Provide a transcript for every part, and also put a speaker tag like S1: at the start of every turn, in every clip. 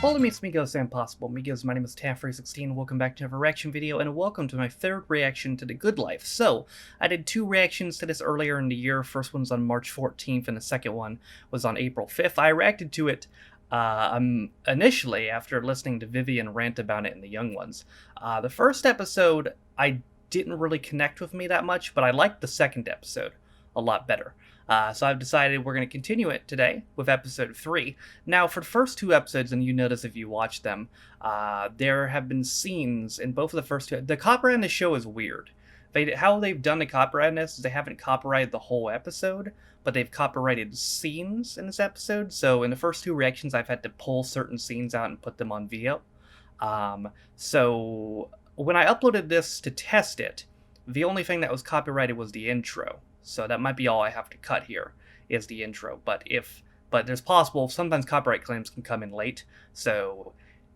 S1: Hello, it's Migos and Possible Migos. My name is Taffrey16. Welcome back to another reaction video, and welcome to my third reaction to The Good Life. So, I did two reactions to this earlier in the year. First one's on March 14th, and the second one was on April 5th. I reacted to it initially after listening to Vivian rant about it in The Young Ones. The first episode, I didn't really connect with me that much, but I liked the second episode a lot better. So I've decided we're going to continue it today with episode 3. Now, for the first two episodes, and you notice if you watch them, there have been scenes in both of the first two. The copyright in the show is weird. How they've done the copyright in this is they haven't copyrighted the whole episode, but they've copyrighted scenes in this episode. So in the first two reactions, I've had to pull certain scenes out and put them on VO. So when I uploaded this to test it, the only thing that was copyrighted was the intro. So that might be all I have to cut here, is the intro. But there's possible, sometimes copyright claims can come in late. So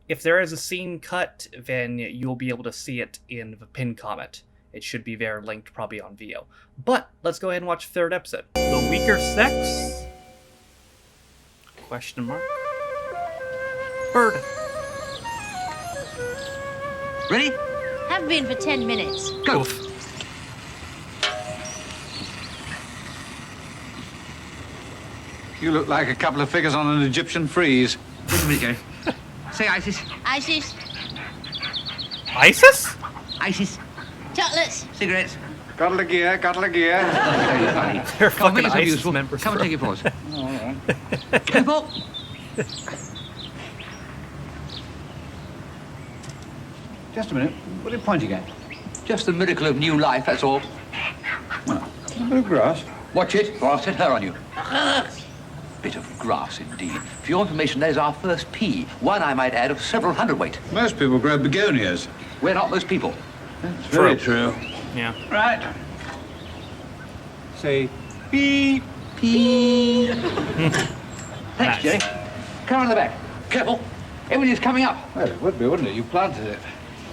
S1: if there is a scene cut, then you'll be able to see it in the pinned comment. It should be there linked probably on VO. But let's go ahead and watch the third episode. The weaker sex? Question mark. Bird.
S2: Ready?
S3: Have been for 10 minutes.
S2: Go.
S1: Oof.
S4: You look like a couple of figures on an Egyptian frieze.
S2: Where do we go? Say ISIS.
S3: ISIS.
S1: ISIS?
S2: ISIS.
S3: Chocolates.
S2: Cigarettes.
S4: Cuddle a gear, cuddle a gear.
S2: Very funny.
S1: They're
S2: Come on,
S1: fucking
S2: make yourself
S1: ISIS
S2: useful.
S1: members.
S2: Come and take your pause.
S4: All right.
S2: Careful.
S4: Just a minute. What are you pointing at?
S2: Just the miracle of new life, that's all.
S4: Well, a bit of grass.
S2: Watch it, or I'll set her on you. Bit of grass, indeed. For your information, there's our first pea. One, I might add, of several hundredweight.
S4: Most people grow begonias.
S2: We're not most people.
S4: That's very true.
S1: Yeah.
S4: Right. Say beep.
S2: Pea. Thanks,
S1: Nice.
S2: Jerry. Come on in the back. Careful. Everybody's coming up.
S4: Well, it would be, wouldn't it? You planted it.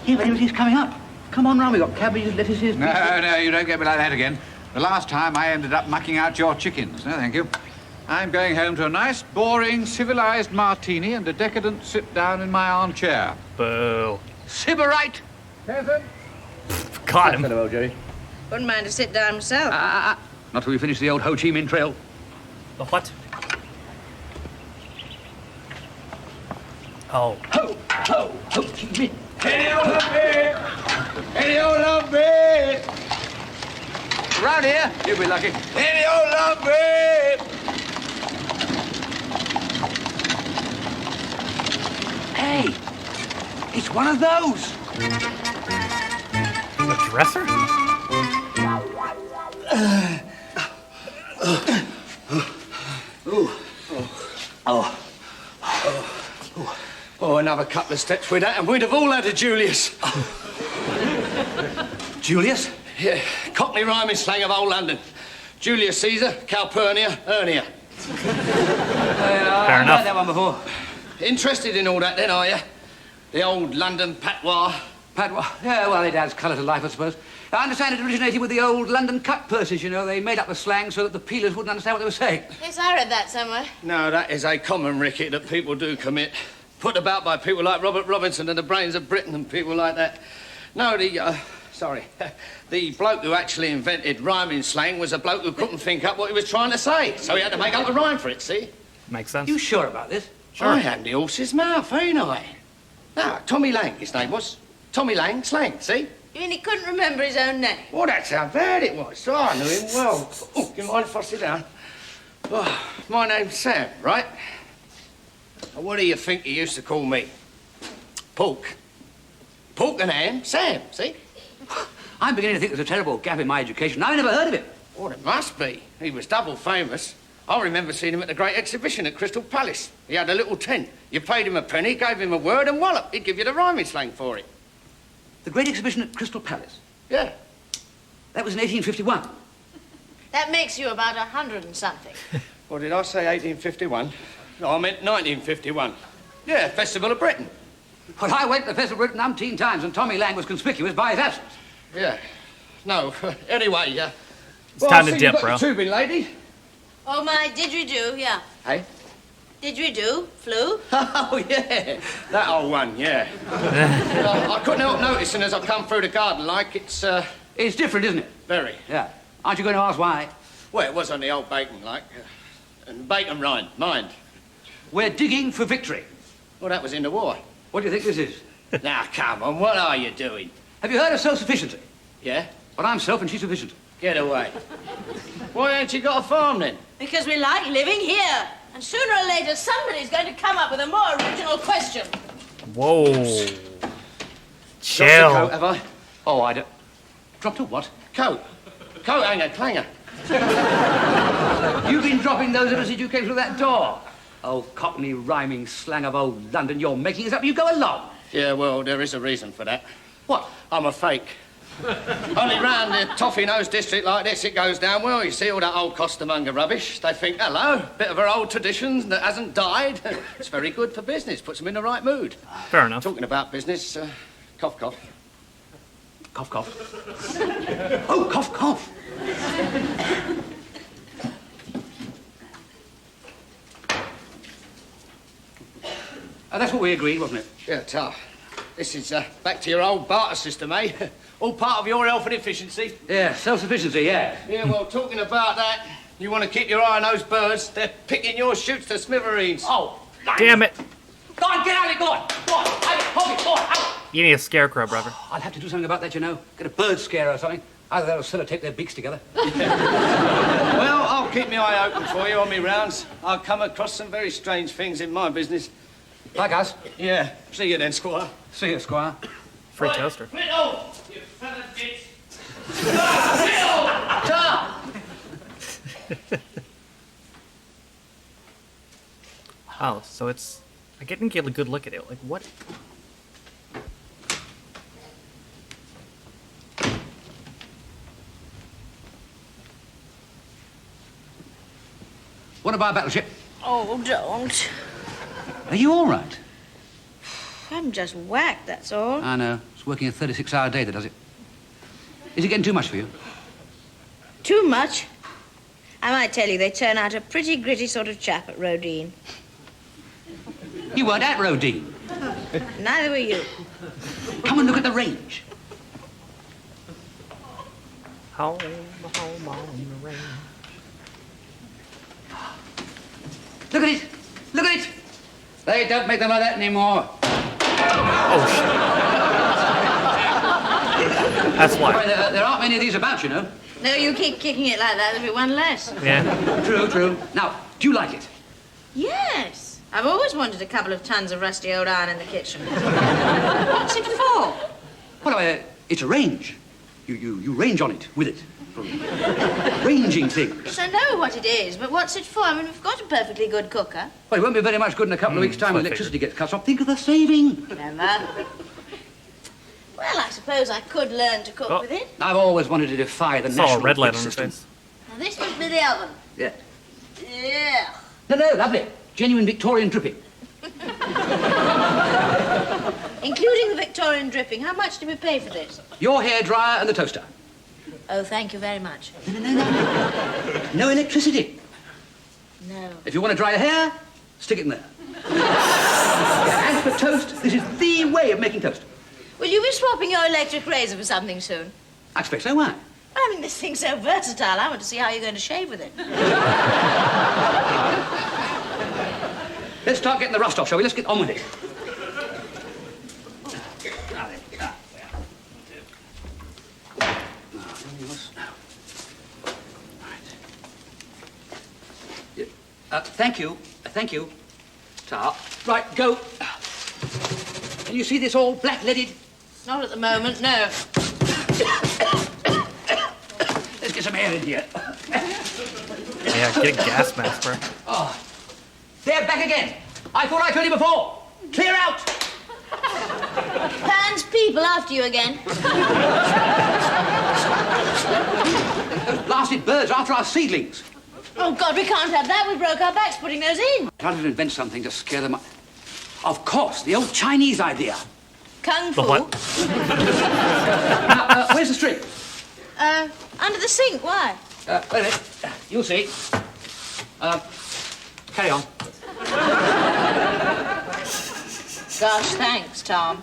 S2: Yeah, but everybody's coming up. Come on round, we've got cabbages, lettuces.
S4: No, no, you don't get me like that again. The last time I ended up mucking out your chickens. No, thank you. I'm going home to a nice, boring, civilized martini and a decadent sit-down in my armchair.
S1: Boo.
S2: Sybarite.
S4: Nathan?
S1: Got him.
S2: Hello, Jerry.
S3: Wouldn't mind to sit down myself.
S2: Not till we finish the old Ho Chi Minh Trail.
S1: The what? Oh.
S2: Ho, ho, Ho Chi Minh.
S4: Any old bit! Any old bit!
S2: Around here, you'll be lucky.
S4: Any old bit!
S2: Hey, it's one of those.
S1: The dresser?
S5: Oh, another couple of steps with that, and we'd have all had a Julius.
S2: Julius?
S5: Yeah, Cockney rhyming slang of old London. Julius Caesar, Calpurnia, Hernia.
S1: Fair
S2: I've
S1: enough.
S2: heard that one before.
S5: Interested in all that, then, are you? The old London patois.
S2: Patois. Yeah, well, it adds colour to life, I suppose. I understand it originated with the old London cut purses, you know. They made up the slang so that the peelers wouldn't understand what they were saying.
S3: Yes, I read that somewhere.
S5: No, that is a common ricket that people do commit. Put about by people like Robert Robinson and the brains of Britain and people like that. No, the bloke who actually invented rhyming slang was a bloke who couldn't think up what he was trying to say. So he had to make up a rhyme for it, see?
S1: Makes sense.
S2: You sure about this?
S1: Sure.
S5: I am the horse's mouth, ain't I? Now, Tommy Lang, his name was. Tommy Lang, slang, see?
S3: You mean he couldn't remember his own name?
S5: Well, that's how bad it was. So I knew him well. Oh, do you mind if I sit down? Oh, my name's Sam, right? What do you think he used to call me? Pork. Pork and ham, Sam, see?
S2: I'm beginning to think there's a terrible gap in my education. I've never heard of it.
S5: Well, it must be. He was double famous. I remember seeing him at the Great Exhibition at Crystal Palace. He had a little tent. You paid him a penny, gave him a word, and wallop, he'd give you the rhyming slang for it.
S2: The Great Exhibition at Crystal Palace.
S5: Yeah.
S2: That was in 1851.
S3: That makes you about 100 and something.
S5: What did I say, 1851? No, I meant 1951. Yeah, Festival of Britain.
S2: Well, I went to the Festival of Britain umpteen times, and Tommy Lang was conspicuous by his absence.
S5: Yeah. No, anyway,
S1: It's time
S5: I
S1: to
S5: see
S1: dip,
S5: you've got
S1: bro.
S5: the tubing, lady.
S3: Oh, my didgeridoo, yeah.
S5: Hey?
S3: Didgeridoo? Flu?
S5: Oh, yeah. That old one, yeah. I couldn't help noticing as I come through the garden like it's
S2: It's different, isn't it?
S5: very.
S2: Yeah. Aren't you going to ask why?
S5: Well, it was on the old bacon, like. And bacon rind, mind.
S2: We're digging for victory.
S5: Well, that was in the war.
S2: What do you think this is?
S5: Now, come on, what are you doing?
S2: Have you heard of self-sufficiency?
S5: Yeah?
S2: Well, I'm self and she's sufficient.
S5: Get away. Why ain't you got a farm, then?
S3: Because we like living here. And sooner or later, somebody's going to come up with a more original question.
S1: Whoa.
S5: Dropped the
S1: Chill.
S5: coat, have I?
S2: Oh, I don't... Dropped a what?
S5: Coat. Coat hanger, clanger.
S2: You've been dropping those ever since you came through that door. Oh, cockney rhyming slang of old London. You're making us up. You go along.
S5: Yeah, well, there is a reason for that.
S2: What?
S5: I'm a fake. Only round the toffee-nose district like this it goes down well. You see all that old costermonger rubbish. They think, hello, bit of our old tradition that hasn't died. It's very good for business, puts them in the right mood.
S1: Fair enough.
S5: Talking about business, cough, cough.
S2: Cough, cough. Oh, cough, cough. That's what we agreed, wasn't it?
S5: Yeah, Ta. This is back to your old barter system, eh? All part of your health and efficiency.
S2: Yeah, self-sufficiency, yeah.
S5: Yeah, well, talking about that, you want to keep your eye on those birds. They're picking your shoots to smithereens.
S2: Oh,
S1: Damn it.
S2: Go on, get out of it, go on. Go on, hold it, go on, out.
S1: You need a scarecrow, brother.
S2: I'll have to do something about that, you know. Get a bird scare or something. Either that or sellotape their beaks together.
S5: Well, I'll keep my eye open for you on me rounds. I'll come across some very strange things in my business.
S2: Like us.
S5: Yeah, see you then, Squire.
S2: See you, Squire.
S1: Free toaster.
S5: Marital, you feathered bitch.
S1: Oh, so it's... I didn't get a good look at it. Like, what?
S2: Want to buy a battleship?
S3: Oh, don't.
S2: Are you all right?
S3: I'm just whacked, that's all.
S2: I know. It's working a 36-hour day that does it. Is it getting too much for you?
S3: Too much? I might tell you, they turn out a pretty gritty sort of chap at Rodine.
S2: You weren't at Rodine.
S3: Neither were you.
S2: Come and look at the range.
S1: Home on the range.
S2: Look at it. Look at it. They don't make them like that anymore.
S1: Oh, shit. That's
S2: Why,
S1: why.
S2: there aren't many of these about, you know.
S3: No, you keep kicking it like that, there'll be one less.
S1: Yeah.
S2: True, true. Now, do you like it?
S3: Yes. I've always wanted a couple of tons of rusty old iron in the kitchen. What's it for?
S2: Well, it's a range. You range on it, with it. Ranging things.
S3: Yes, I know what it is, but what's it for? I mean, we've got a perfectly good cooker.
S2: Well, it won't be very much good in a couple of weeks' time when
S1: I
S2: electricity gets cut off. Think of the saving.
S3: Never. Well, I suppose I could learn to cook
S1: Oh.
S3: with it.
S2: I've always wanted to defy the
S1: Saw a
S2: national
S1: red light
S2: grid
S1: on his
S2: system.
S1: face.
S3: Now, this must be the oven.
S2: Yeah.
S3: Yeah.
S2: No, lovely. Genuine Victorian dripping.
S3: Including the Victorian dripping. How much do we pay for this?
S2: Your hairdryer and the toaster.
S3: Oh, thank you very much.
S2: No electricity.
S3: No.
S2: If you want to dry your hair, stick it in there. As for toast, this is the way of making toast.
S3: Will you be swapping your electric razor for something soon?
S2: I expect so, why?
S3: I mean, this thing's so versatile. I want to see how you're going to shave with it.
S2: Let's start getting the rust off, shall we? Let's get on with it. Thank you. Thank you. Ta. Right, go. Can you see this all black-leaded?
S3: Not at the moment, no.
S2: Let's get some air in here.
S1: Yeah, get a gas mask, bro.
S2: They're back again. I thought I told you before. Clear out.
S3: Pan's people after you again.
S2: Those blasted birds after our seedlings.
S3: Oh, God, we can't have that. We broke our backs putting those in.
S2: Try to invent something to scare them up. Of course, the old Chinese idea.
S3: Kung Fu.
S1: The what?
S2: Now, where's the string?
S3: Under the sink. Why?
S2: Wait a minute. You'll see. Carry on.
S3: Gosh, thanks, Tom.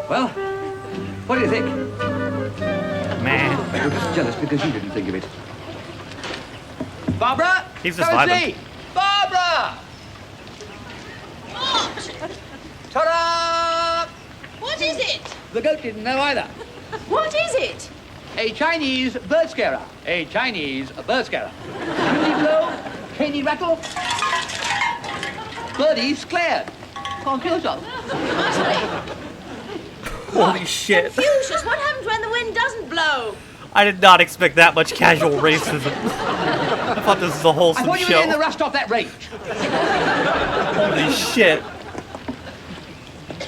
S2: Well, what do you think?
S1: Man,
S2: You're just jealous because you didn't think of it. Barbara!
S1: he's just
S2: come and
S1: vibing.
S2: see! Barbara! Ta-da!
S3: What is it?
S2: The goat didn't know either.
S3: What is it?
S2: A Chinese bird scarer. A Chinese bird scarer. Caney blow, caney rattle. Birdie scared. Can't kill yourself.
S1: Holy shit.
S3: Confucius, what happens when the wind doesn't blow?
S1: I did not expect that much casual racism. I thought this was a
S2: I
S1: wholesome
S2: thought you were
S1: show.
S2: getting the rust off that rage.
S1: Holy shit.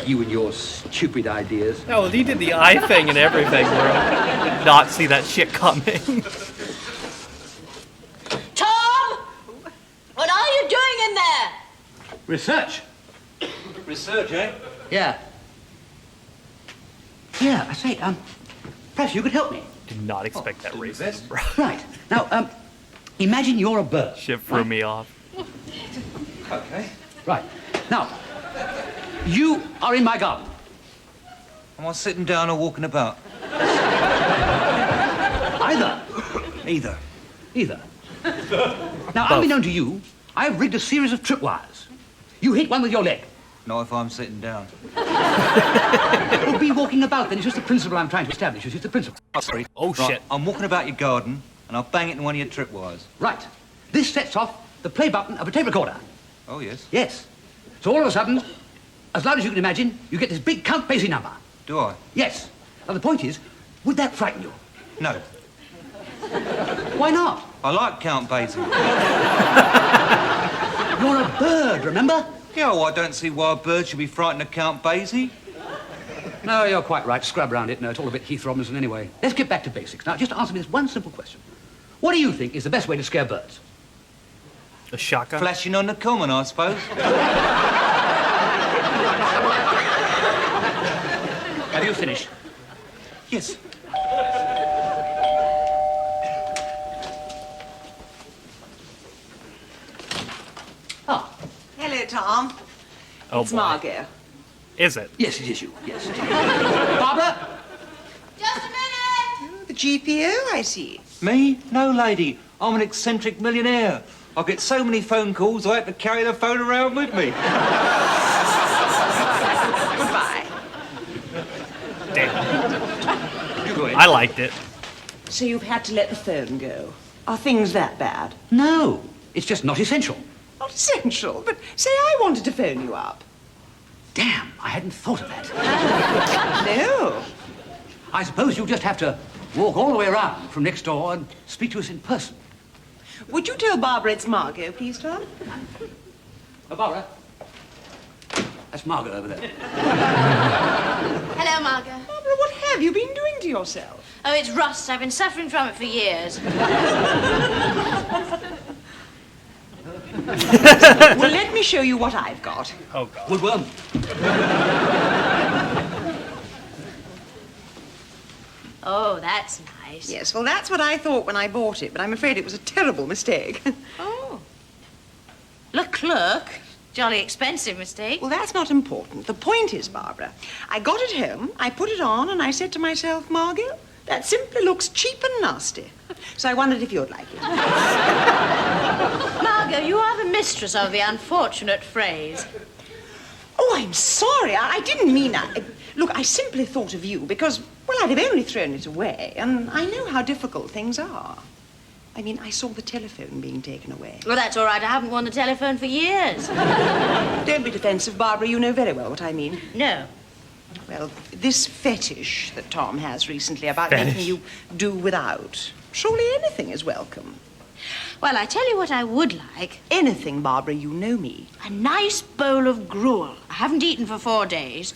S2: You and your stupid ideas.
S1: No, he did the eye thing and everything, bro. Did not see that shit coming.
S3: Tom! What are you doing in there?
S2: Research.
S6: Research, eh?
S2: Yeah. Yeah, I say, perhaps you could help me.
S1: Did not expect that racism, bro.
S2: Right. Now, imagine you're a bird.
S1: Shit threw me off.
S6: Okay.
S2: Right. Now, you are in my garden.
S6: Am I sitting down or walking about?
S2: Either.
S6: Either.
S2: Either. Now, unbeknown to you, I've rigged a series of tripwires. You hit one with your leg.
S6: Not if I'm sitting down.
S2: You'll be walking about, then. It's just the principle I'm trying to establish. It's just the principle.
S6: Oh, sorry.
S1: Oh,
S6: Right,
S1: shit.
S6: I'm walking about your garden, and I'll bang it in one of your tripwires.
S2: Right. This sets off the play button of a tape recorder.
S6: Oh, yes.
S2: Yes. So all of a sudden, as loud as you can imagine, you get this big Count Basie number.
S6: Do I?
S2: Yes. Now, the point is, would that frighten you?
S6: No.
S2: Why not?
S6: I like Count Basie.
S2: You're a bird, remember?
S6: Yeah, well, I don't see why a bird should be frightened of Count Basie.
S2: No, you're quite right. Scrub round it. No, it's all a bit Heath Robinson anyway. Let's get back to basics. Now, just answer me this one simple question. What do you think is the best way to scare birds?
S1: A shotgun?
S6: Flashing on the common, I suppose.
S2: Have you finished?
S6: Yes.
S2: Ah,
S7: Hello, Tom.
S1: Oh,
S7: It's
S1: boy.
S7: Margo.
S1: Is it?
S2: yes, it is you. Yes, it is. Barbara?
S3: Just a minute!
S7: The GPO, I see.
S6: Me? No, lady. I'm an eccentric millionaire. I get so many phone calls, I have to carry the phone around with me.
S7: Goodbye.
S1: Damn.
S2: You go in.
S1: I liked it.
S7: So you've had to let the phone go. Are things that bad?
S2: No, it's just not essential.
S7: Not essential, but say I wanted to phone you up.
S2: Damn, I hadn't thought of that.
S7: No.
S2: I suppose you'll just have to walk all the way around from next door and speak to us in person.
S7: Would you tell Barbara it's Margo, please, Tom?
S2: Barbara? That's Margo over there.
S3: Hello, Margo.
S7: Barbara, what have you been doing to yourself?
S3: Oh, it's rust. I've been suffering from it for years.
S7: Well, let me show you what I've got.
S1: Oh, God.
S2: Woodworm.
S3: Oh, that's nice.
S7: Yes, well, that's what I thought when I bought it, but I'm afraid it was a terrible mistake.
S3: Oh. Leclerc? Jolly expensive mistake.
S7: Well, that's not important. The point is, Barbara, I got it home, I put it on, and I said to myself, Margo, that simply looks cheap and nasty. So I wondered if you'd like it.
S3: Margo, you are the mistress of the unfortunate phrase.
S7: Oh, I'm sorry. I didn't mean that. Look, I simply thought of you because, well, I'd have only thrown it away, and I know how difficult things are. I mean, I saw the telephone being taken away.
S3: Well, that's all right. I haven't worn the telephone for years.
S7: Don't be defensive, Barbara. You know very well what I mean.
S3: No.
S7: Well, this fetish that Tom has recently about
S1: Fetish.
S7: making you do without. Surely anything is welcome.
S3: Well, I tell you what I would like.
S7: Anything, Barbara, you know me.
S3: A nice bowl of gruel. I haven't eaten for 4 days.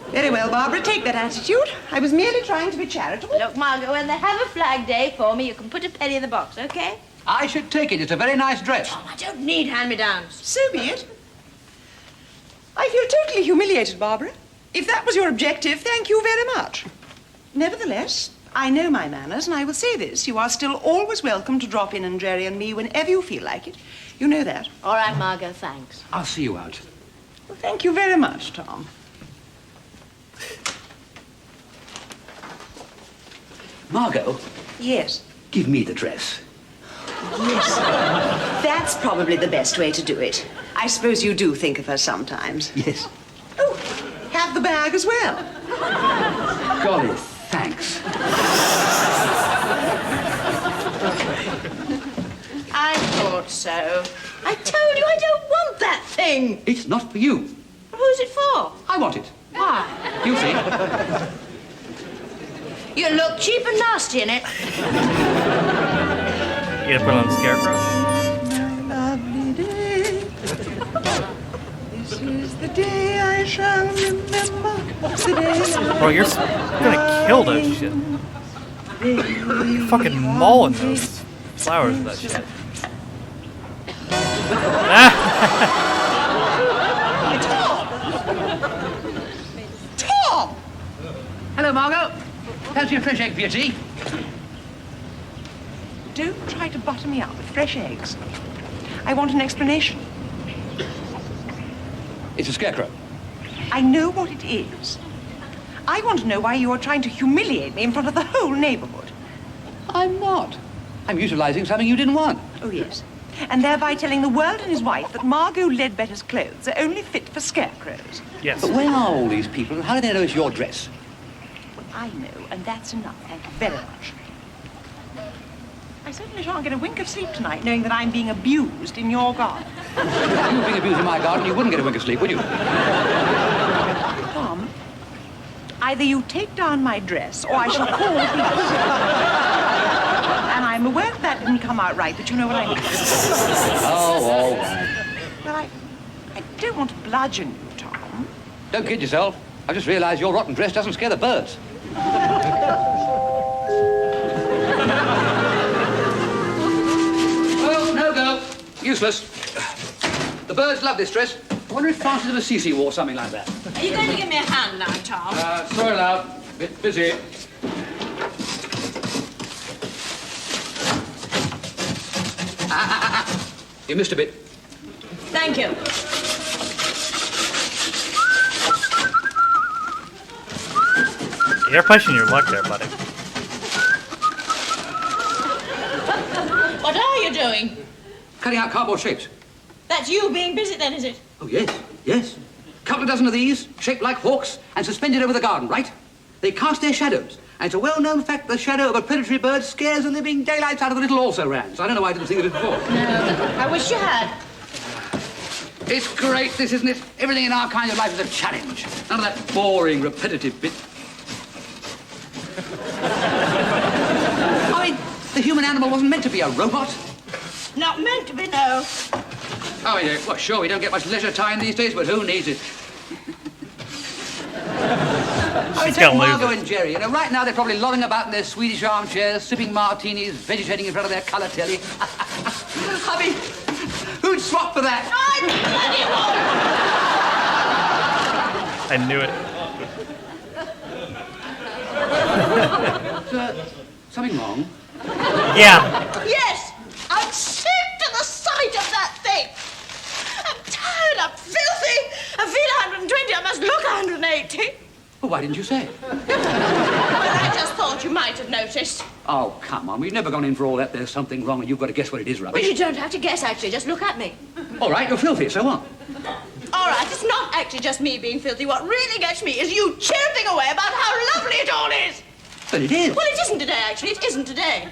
S7: Very well, Barbara, take that attitude. I was merely trying to be charitable.
S3: Look, Margo, when they have a flag day for me, you can put a penny in the box, okay?
S2: I should take it. It's a very nice dress.
S3: Oh, I don't need hand-me-downs.
S7: So be it. I feel totally humiliated, Barbara. If that was your objective, thank you very much. Nevertheless, I know my manners, and I will say this. You are still always welcome to drop in on Jerry and me whenever you feel like it. You know that.
S3: All right, Margot, thanks.
S2: I'll see you out.
S7: Well, thank you very much, Tom.
S2: Margot,
S7: Yes.
S2: give me the dress.
S7: Yes. That's probably the best way to do it. I suppose you do think of her sometimes.
S2: Yes.
S7: Oh, have the bag as well.
S2: Golly, thanks.
S3: I thought so. I told you I don't want that thing.
S2: It's not for you.
S3: Who's it for?
S2: I want it.
S3: Why?
S2: You'll see.
S3: You look cheap and nasty in it.
S1: You gonna put on the scarecrow?
S7: Lovely day. This is the day I shall remember. The day
S1: Bro, you're gonna kill that shit. You're fucking mauling those flowers with that shit.
S7: Tom!
S2: Hello, Margot. Fancy a fresh egg for your tea?
S7: Don't try to butter me up with fresh eggs. I want an explanation.
S2: It's a scarecrow.
S7: I know what it is. I want to know why you are trying to humiliate me in front of the whole neighborhood.
S2: I'm not. I'm utilizing something you didn't want.
S7: Oh, yes. And thereby telling the world and his wife that Margot Ledbetter's clothes are only fit for scarecrows.
S1: Yes.
S2: But where are all these people, and how do they know it's your dress?
S7: Well, I know, and that's enough. Thank you very much. I certainly shan't get a wink of sleep tonight knowing that I'm being abused in your garden.
S2: If you were being abused in my garden, you wouldn't get a wink of sleep, would you?
S7: Tom, either you take down my dress or I shall call the police. And I'm aware that didn't come out right, but you know what I mean.
S2: Oh, all right.
S7: Well, I don't want to bludgeon you, Tom.
S2: Don't kid yourself. I just realized your rotten dress doesn't scare the birds. Oh, no go. Useless. The birds love this dress. I wonder if Francis of Assisi wore something like that.
S3: Are you going to give me a hand now, Tom?
S2: Sorry, love. Bit busy. You missed a bit.
S3: Thank you.
S1: You're pushing your luck there, buddy.
S3: What are you doing?
S2: Cutting out cardboard shapes.
S3: That's you being busy then, is it?
S2: Oh, yes, yes. Couple of dozen of these, shaped like hawks, and suspended over the garden, right? They cast their shadows. And it's a well-known fact the shadow of a predatory bird scares the living daylights out of the little also-rans. I don't know why I didn't think of it before.
S3: No, I wish you had.
S2: It's great, this, isn't it? Everything in our kind of life is a challenge. None of that boring, repetitive bit. I mean, the human animal wasn't meant to be a robot.
S3: Not meant to be, no.
S2: Oh, yeah, well, sure, we don't get much leisure time these days, but who needs it? I
S1: She's
S2: take
S1: gonna lose
S2: Margo
S1: it.
S2: and Jerry. You know, right now they're probably lolling about in their Swedish armchairs, sipping martinis, vegetating in front of their colour telly. I mean, who'd swap for that?
S1: I knew it.
S2: Something wrong?
S1: Yeah.
S3: Yes, I'm sick to the sight of that thing. I'm tired, I'm filthy. I feel 120, I must look 180.
S2: Well, why didn't you say it?
S3: Well, I just thought you might have noticed.
S2: Oh, come on, we've never gone in for all that. There's something wrong and you've got to guess what it is,
S3: Well,
S2: rubbish.
S3: you don't have to guess, actually. Just look at me.
S2: All right, you're filthy, so what?
S3: All right, it's not actually just me being filthy. What really gets me is you chirping away about how lovely it all is.
S2: But it is.
S3: Well, it isn't today, actually. It isn't today.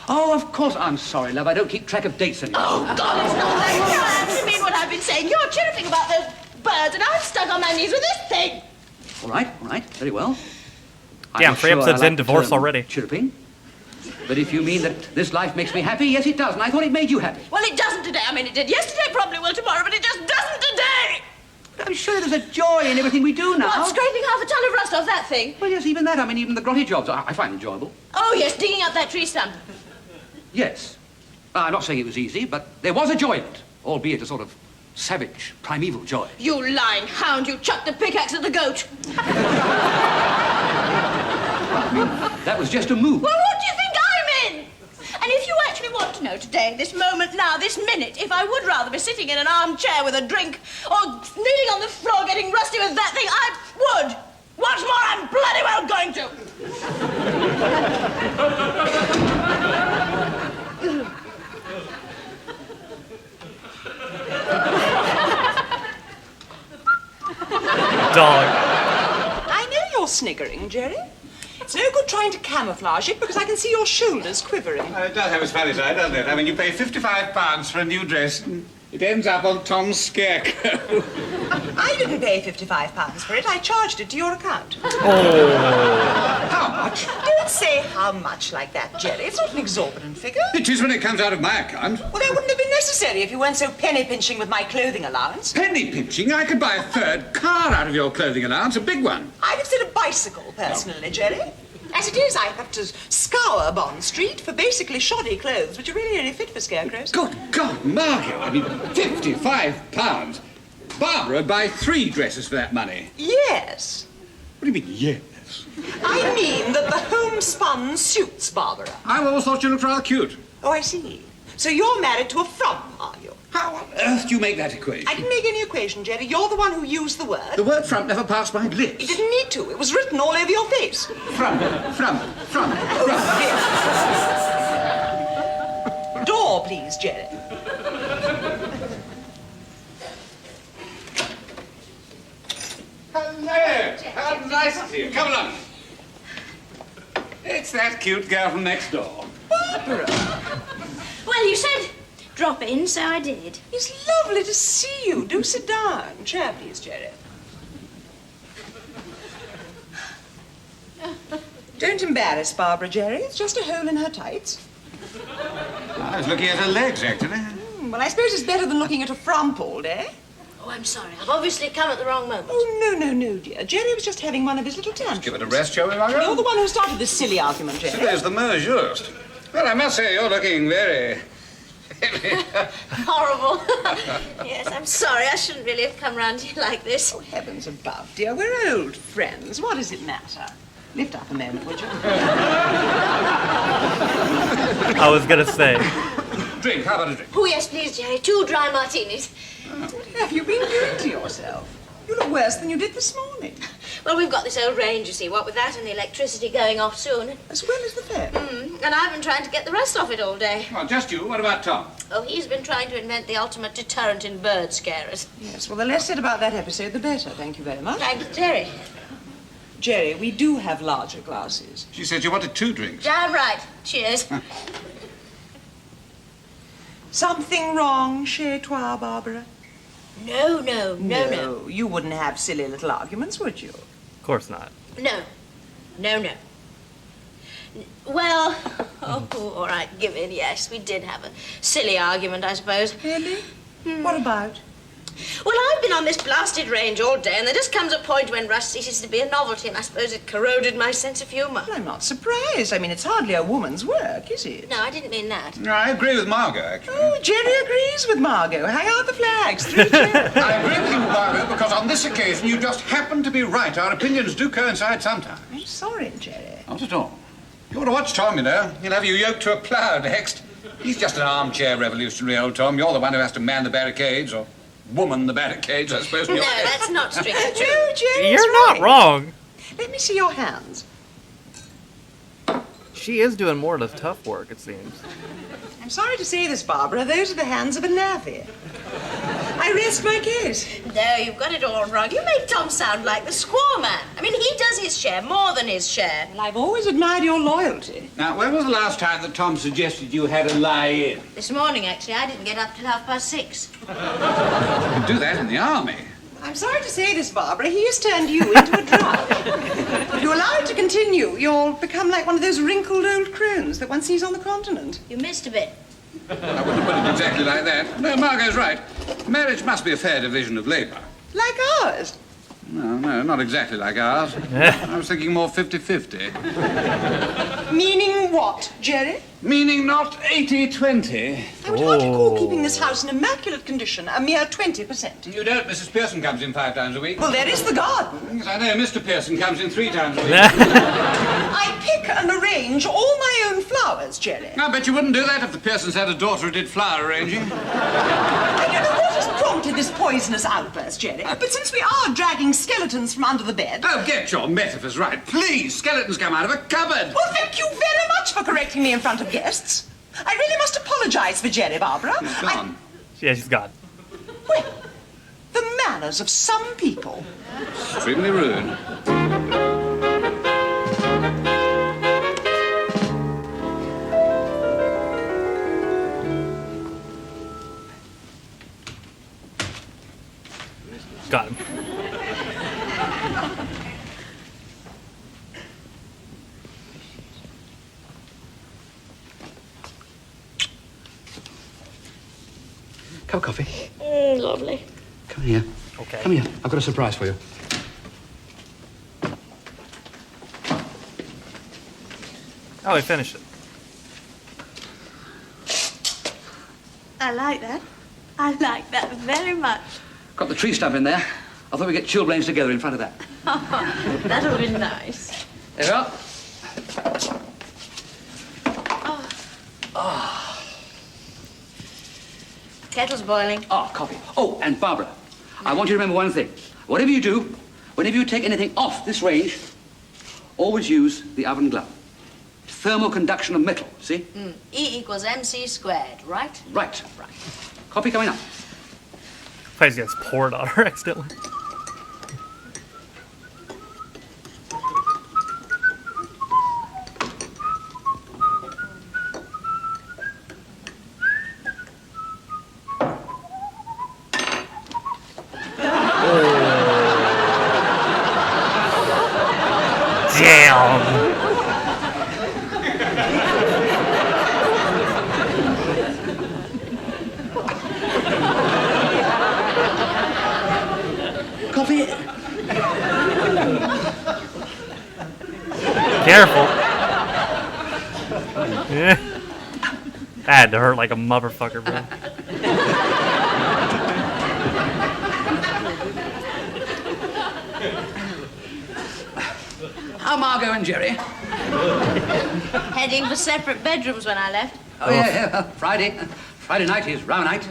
S2: Oh, of course. I'm sorry, love. I don't keep track of dates anymore.
S3: Oh, God, it's not that. I actually mean what I've been saying. You're chirping about those birds, and I'm stuck on my knees with this thing.
S2: All right, very well.
S1: Damn,
S2: I'm
S1: 3
S2: sure I
S1: episodes
S2: like
S1: in,
S2: the
S1: divorce
S2: term
S1: already.
S2: Chirping. But if you mean that this life makes me happy, yes, it does. And I thought it made you happy.
S3: Well, it doesn't today. I mean, it did yesterday, probably will tomorrow, but it just doesn't today.
S2: I'm sure there's a joy in everything we do now.
S3: What, scraping half a ton of rust off that thing?
S2: Well, yes, even that. I mean, even the grotty jobs I find enjoyable.
S3: Oh, yes, digging up that tree stump.
S2: Yes. I'm not saying it was easy, but there was a joy in it, albeit a sort of savage, primeval joy.
S3: You lying hound, you chucked the pickaxe at the goat.
S2: That was just a move.
S3: Well, what do you think I'm in? And if you actually want to don't know today, this moment now, this minute, if I would rather be sitting in an armchair with a drink or kneeling on the floor getting rusty with that thing, I would. What's more, I'm bloody well going to.
S1: Dog.
S7: I know you're sniggering, Jerry. It's no good trying to camouflage it because I can see your shoulders quivering.
S4: It does have its funny side, doesn't it? I mean, you pay £55 for a new dress. It ends up on Tom's scarecrow.
S7: I didn't pay £55 for it. I charged it to your account.
S4: How much?
S7: Don't say how much like that, Jerry. It's not an exorbitant figure.
S4: It is when it comes out of my account.
S7: Well, that wouldn't have been necessary if you weren't so penny-pinching with my clothing allowance.
S4: Penny pinching? I could buy a third car out of your clothing allowance, a big one.
S7: I'd have said a bicycle, personally, Jerry. As it is, I have to scour Bond Street for basically shoddy clothes, which are really only fit for scarecrows.
S4: Good God, Margo, I mean, £55. Barbara would buy 3 dresses for that money.
S7: Yes.
S4: What do you mean, yes?
S7: I mean that the homespun suits Barbara.
S4: I always thought you looked rather cute.
S7: Oh, I see. So you're married to a frump, are you?
S4: How on earth do you make that equation?
S7: I didn't make any equation, Jerry. You're the one who used the word.
S4: The word frump never passed my lips.
S7: You didn't need to. It was written all over your face.
S4: Frump, frump, frump, frump.
S7: Door, please, Jerry.
S4: Hello! How nice of you. Come along. It's that cute girl from next door.
S7: Barbara.
S3: Well, you said drop in, so I did.
S7: It's lovely to see you. Do sit down. Chair, please, Jerry. Don't embarrass Barbara, Jerry. It's just a hole in her tights.
S4: I was looking at her legs, actually.
S7: Well, I suppose it's better than looking at a frump all day.
S3: Oh, I'm sorry. I've obviously come at the wrong moment.
S7: Oh, no, dear. Jerry was just having one of his little tantrums.
S4: Give it a rest, shall we, Margo?
S7: You're the one who started this silly argument, Jerry.
S4: There's the mot juste. Well, I must say, you're looking very...
S3: Horrible. Yes, I'm sorry. I shouldn't really have come round here like this.
S7: Oh, heavens above, dear. We're old friends. What does it matter? Lift up a moment, would you?
S1: I was gonna say.
S4: Drink, how about a drink?
S3: Oh, yes, please, Jerry. 2 dry martinis.
S7: What have you been doing to yourself? You look worse than you did this morning.
S3: Well, we've got this old range, you see, what with that and the electricity going off soon.
S7: As well as the fair.
S3: And I've been trying to get the rest off it all day.
S4: Well, just you. What about Tom?
S3: Oh, he's been trying to invent the ultimate deterrent in bird scarers.
S7: Yes, well, the less said about that episode, the better. Thank you very much.
S3: Thanks, Jerry.
S7: Jerry, we do have larger glasses.
S4: She said you wanted 2 drinks.
S3: Damn right. Cheers.
S7: Something wrong chez toi, Barbara?
S3: No.
S7: You wouldn't have silly little arguments, would you?
S1: Of course not.
S3: No. Well, all right, give in, yes. We did have a silly argument, I suppose.
S7: Really? What about?
S3: Well, I've been on this blasted range all day, and there just comes a point when rust ceases to be a novelty, and I suppose it corroded my sense of humour.
S7: Well, I'm not surprised. I mean, it's hardly a woman's work, is it?
S3: No, I didn't mean that.
S4: No, I agree with Margo, actually.
S7: Oh, Jerry agrees with Margo. Hang out the flags. 3 cheers.
S4: I agree with you, Margo, because on this occasion you just happen to be right. Our opinions do coincide sometimes.
S7: I'm sorry, Jerry.
S4: Not at all. You ought to watch Tom, you know. He'll have you yoked to a plough next. He's just an armchair revolutionary, old Tom. You're the one who has to man the barricades, or woman the barricades, I suppose.
S3: No, that's not strictly true.
S7: No, Jerry,
S1: You're not wrong.
S7: Let me see your hands.
S1: She is doing more of the tough work, it seems.
S7: I'm sorry to say this, Barbara. Those are the hands of a navvy. I rest my case.
S3: No, you've got it all wrong. You make Tom sound like the squaw man. I mean, he does his share, more than his share.
S7: Well, I've always admired your loyalty.
S4: Now, when was the last time that Tom suggested you had a lie-in?
S3: This morning, actually, I didn't get up till 6:30.
S4: You could do that in the army.
S7: I'm sorry to say this, Barbara. He has turned you into a drug. If you allow it to continue, you'll become like one of those wrinkled old crones that one sees on the continent.
S3: You missed a bit.
S4: I wouldn't have put it exactly like that. No, Margo's right. Marriage must be a fair division of labour.
S7: Like ours.
S4: No, not exactly like ours. I was thinking more 50-50.
S7: Meaning what, Jerry?
S4: Meaning not 80-20.
S7: I would hardly call keeping this house in immaculate condition a mere 20%.
S4: You don't. Mrs. Pearson comes in 5 times a week.
S7: Well, there is the garden.
S4: Yes, I know. Mr. Pearson comes in 3 times a week.
S7: I pick and arrange all my own flowers. flowers, Jerry.
S4: I bet you wouldn't do that if the Pearsons had a daughter who did flower arranging.
S7: I don't know what has prompted this poisonous outburst, Jerry, but since we are dragging skeletons from under the bed...
S4: Oh, get your metaphors right. Please, skeletons come out of a cupboard.
S7: Well, thank you very much for correcting me in front of guests. I really must apologize for Jerry, Barbara.
S4: He's gone.
S1: Yeah, she's gone.
S7: Well, the manners of some people.
S4: Extremely rude.
S1: Got him.
S2: Cup of coffee.
S3: Lovely.
S2: Come here.
S1: Okay.
S2: Come here. I've got a surprise for you.
S1: Oh, he finished it.
S3: I like that. I like that very much.
S2: Got the tree stump in there. I thought we'd get chilblains together in front of that.
S3: Oh, that'll be nice.
S2: There you are.
S3: Kettle's boiling.
S2: Ah, coffee. Oh, and Barbara, I want you to remember one thing. Whatever you do, whenever you take anything off this range, always use the oven glove. Thermal conduction of metal, see?
S3: E equals MC squared, right?
S2: Right. Coffee coming up.
S1: Plays gets poured on her accidentally. Damn.
S2: Coffee.
S1: Careful. Yeah. That had to hurt like a motherfucker, bro.
S2: How Margo and Jerry?
S3: Heading for separate bedrooms when I left.
S2: Oh, yeah. Friday. Friday night is row night.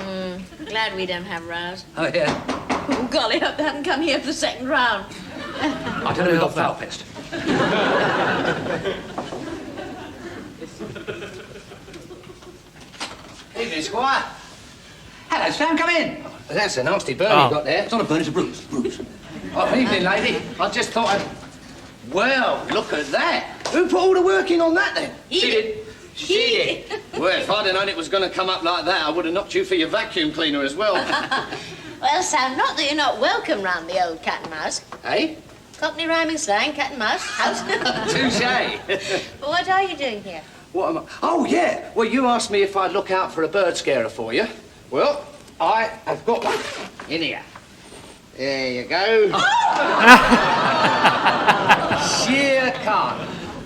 S3: Glad we don't have rows.
S2: Oh, yeah.
S3: Oh, golly, hope they haven't come here for the second round.
S2: I'll tell them we got foul pest.
S5: Evening, Squire.
S2: Hello, Sam, come in.
S5: That's a nasty burn
S1: Oh.
S5: you got there.
S2: It's not a burn, it's a bruise. Bruise.
S5: Oh, evening, lady. I just thought I'd... Well, look at that. Who put all the work in on that, then?
S3: He did.
S5: She did. Well, if I'd have known it was going to come up like that, I would have knocked you for your vacuum cleaner as well.
S3: Well, Sam, not that you're not welcome round the old cat and mouse.
S5: Eh?
S3: Cockney rhyming slang, cat and mouse, house.
S5: Touche.
S3: But what are you doing here?
S5: What am I... Oh, yeah. Well, you asked me if I'd look out for a bird scarer for you. Well, I have got one in here. There you go. Sheer calm.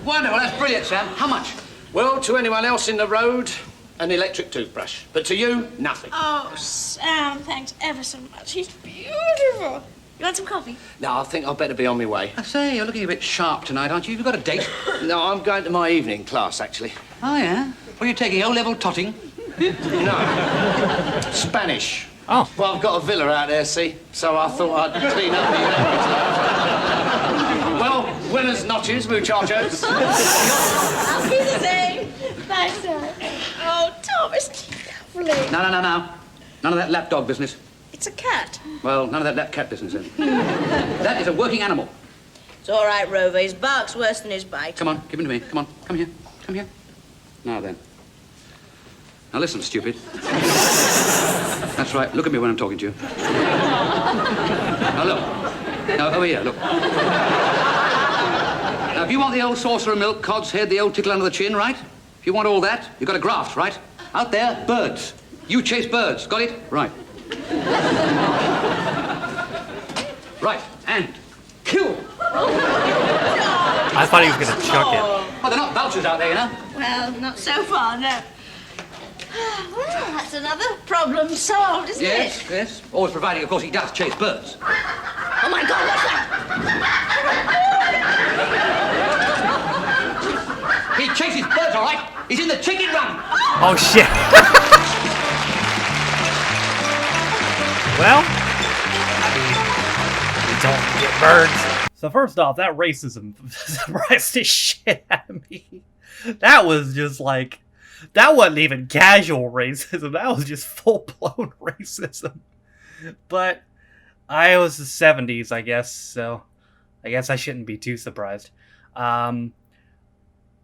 S2: Wonderful, that's brilliant, Sam. How much?
S5: Well, to anyone else in the road, an electric toothbrush. But to you, nothing.
S3: Oh, Sam, thanks ever so much. He's beautiful. You want some coffee?
S5: No, I think I'd better be on my way.
S2: I say, you're looking a bit sharp tonight, aren't you? You've got a date.
S5: No, I'm going to my evening class, actually.
S2: Oh, yeah? What are you taking, O-level totting?
S5: No. Spanish.
S1: Oh.
S5: Well, I've got a villa out there, see? So I thought I'd clean up the Well, buenas noches, muchachos.
S3: I'll do the same. Thanks, Sam. Oh, Tom, it's lovely.
S2: No. None of that lapdog business.
S3: It's a cat.
S2: Well, none of that lap cat business, then. That is a working animal.
S3: It's all right, Rover. His bark's worse than his bite.
S2: Come on, give him to me. Come on, come here. Come here. Now then. Now listen, stupid. That's right. Look at me when I'm talking to you. Now look. Now over here, look. Now if you want the old saucer of milk, cod's head, the old tickle under the chin, right? If you want all that, you've got to graft, right? Out there, birds. You chase birds. Got it? Right. Right. And kill.
S1: I thought he was gonna chuck it.
S2: Oh, they're not vultures out there, you know.
S3: Well, not so far, no. Well, that's another problem solved, isn't it?
S2: Yes. Always providing, of course, he does chase birds.
S3: Oh, my God, what's that?
S2: He chases birds, all right. He's in
S1: Oh shit. Well, I mean, we don't get birds. So first off, that racism surprised the shit out of me. That was just like, that wasn't even casual racism. That was just full-blown racism. But I was the 70s, I guess, so I guess I shouldn't be too surprised.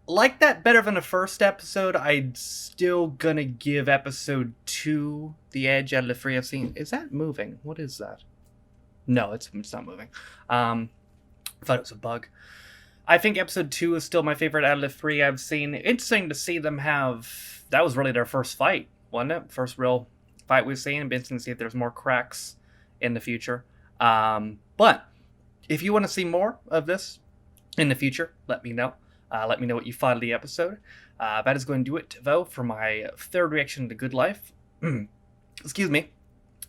S1: Like that better than the first episode. I'm still gonna give episode 2 the edge out of the 3 I've seen. Is that moving? What is that? No, it's not moving. I thought it was a bug. I think episode 2 is still my favorite out of the 3 I've seen. Interesting to see them have... That was really their first fight, wasn't it? First real fight we've seen. It'd be interesting to see if there's more cracks in the future. But if you want to see more of this in the future, let me know. Let me know what you thought of the episode. That is going to do it, though, for my third reaction to Good Life. Excuse me.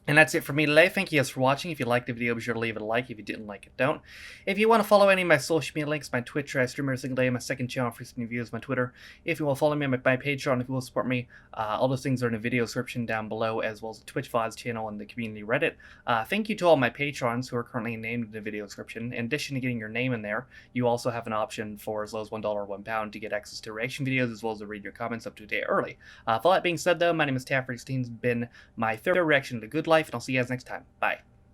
S1: And that's it for me today. Thank you guys for watching. If you liked the video, be sure to leave it a like. If you didn't like it, don't. If you want to follow any of my social media links, my Twitch, I stream every single day, my second channel for recent reviews, my Twitter. If you want to follow me on my Patreon, if you will support me, all those things are in the video description down below, as well as the Twitch VODs channel and the community Reddit. Thank you to all my patrons who are currently named in the video description. In addition to getting your name in there, you also have an option for as low as $1 or £1 to get access to reaction videos, as well as to read your comments up to a day early. For that being said, though, my name is Taffy16. It's been my third reaction to Good Life, and I'll see you guys next time. Bye.